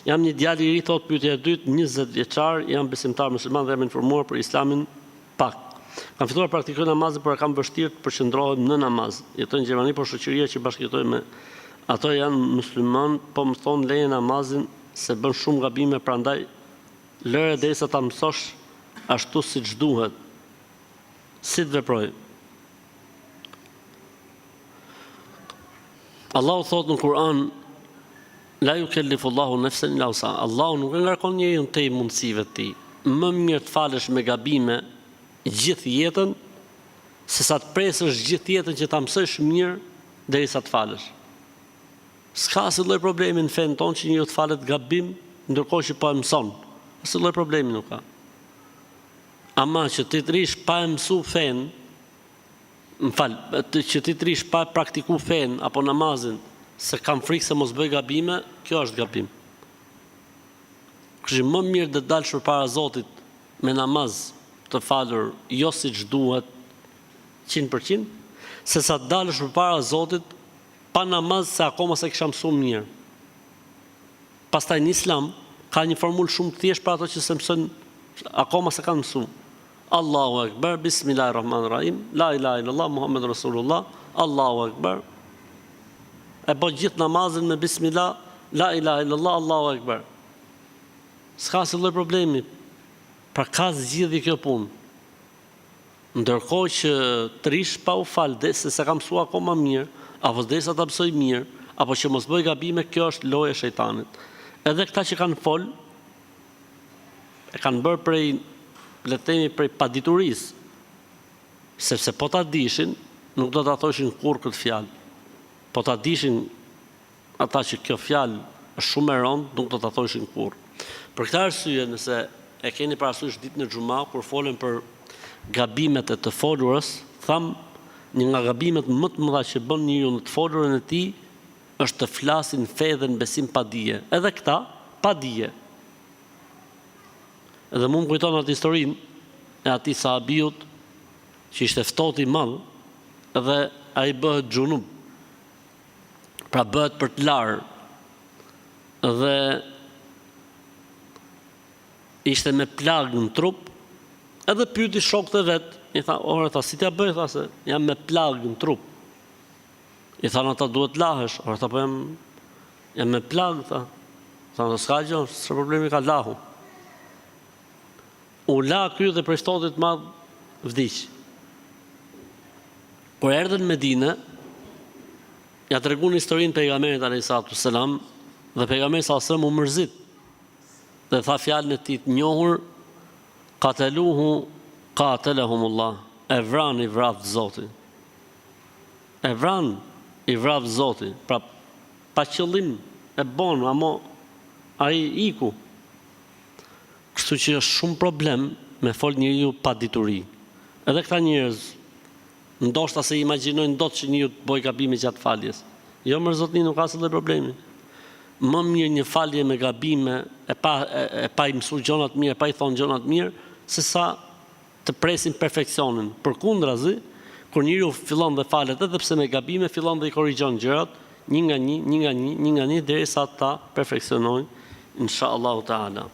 Jam një djalë i ri, thot pyetja e dytë, 20 vjeçar, jam besimtar musliman dhe jam informuar për Islamin pak. Kam filluar praktikoj namazin, por kam vështirë të përqendrohem në namaz. Jetoj në Gjermani, por shoqëria që bashkëjetoj me ato janë musliman, po më thonë leje namazin se bën shumë gabime, prandaj lëre derisa ta mësosh ashtu siç duhet. Si të veproj? Allahu thot në Kur'an, la yukellifu Allahu nafsan illa wus'aha. Allahu nuk e ngarkon njeriun te mundësive të tij. Më mirë të falesh me gabime gjithë jetën, se sa të presësh gjithë jetën që ta mësosh mirë derisa të falesh. S'ka asnjë lloj problemi në fen tonë që njeriu të falet gabim, ndërkohë që po e mëson. Asnjë lloj problemi nuk ka. Ama që ti të rish pa e mësu fen, që ti të rish pa praktiku fen apo namazin, se kam frikë se mos bëj gabime, kjo është gabim. Kështu më mirë të dalësh përpara Zotit me namaz të falur jo siç duhet 100%, se sa të dalësh përpara Zotit pa namaz se akoma se kisha mësuar mirë. Pastaj në Islam ka një formulë shumë të thjeshtë për ato që se mësojnë akoma se kanë mësuar. Allahu Akbar, Bismillahirrahmanirrahim, La ilaha illallah, Muhammed Rasulullah, Allahu Akbar. E po gjithë namazin me Bismillah, La ilaha illallah, Allahu Akbar. S'ka asnjë lloj problemi. Pra ka zgjidhje kjo punë. Ndërkohë që të rish pa u fal, se se kam mësuar akoma mirë, apo derisa ta mësoj mirë, apo që mos bëj gabime, kjo është loja e shejtanit. Edhe këta që kanë fol, e kanë bërë prej, le të themi, prej paditurisë, sepse po ta dishin, nuk do ta thoshin kurrë këtë fjalë. Po ta dishin ata që kjo fjalë është shumë e rëndë, nuk do ta thoshin kurrë. Për këtë arsye, nëse e keni parasysh ditën e xumë, kur folen për gabimet e të folurës, tham një nga gabimet më të mëdha që bën njeriu në të folurën e tij është të flasin fe dhe në besim pa dije. Edhe këta pa dije. Edhe mu më kujton atë historinë e atij sahabiut që ishte ftohtë i madh dhe ai bëhet xhunub. Pra bëhet për të larë dhe ishte me plagë në trup, edhe pyeti shokët e vet, i tha, ora, si t'ja bëj, tha, se jam me plagë në trup. I thanë ata, duhet lahesh, ora, tha, po jam me plagë, tha. Thanë, s'ka gjë, s'ka problemi, ka lahu. U la ky dhe prej ftohtit madh vdiq. Kur erdhën në Medinë, ja treguan historinë pejgamberit alayhisalatu selam, dhe pejgamberi sallallahu alaihi wasallam u mërzit. Dhe tha fjalën e tij të njohur, qataluhu qatalahumullah. E vran i vrap Zoti. E vran i vrap Zoti. Pra pa qëllim e bon, amo ai iku. Kështu që është shumë problem me fol njeriu pa dituri. Edhe këta njerëz ndoshta se imagjinojnë dot që njeriu të bëj gabime gjatë faljes. Jo më zotni, nuk ka asnjë problemi. Më mirë një falje me gabime, e pa i mësuar gjonat mirë, e pa i thonë gjonat mirë, se sa të presin perfeksionin. Përkundrazi, kur njeriu fillon dhe falet edhe pse me gabime, fillon dhe i korrigjon gjërat, një nga një, derisa ta perfeksionojnë, inshallah taala.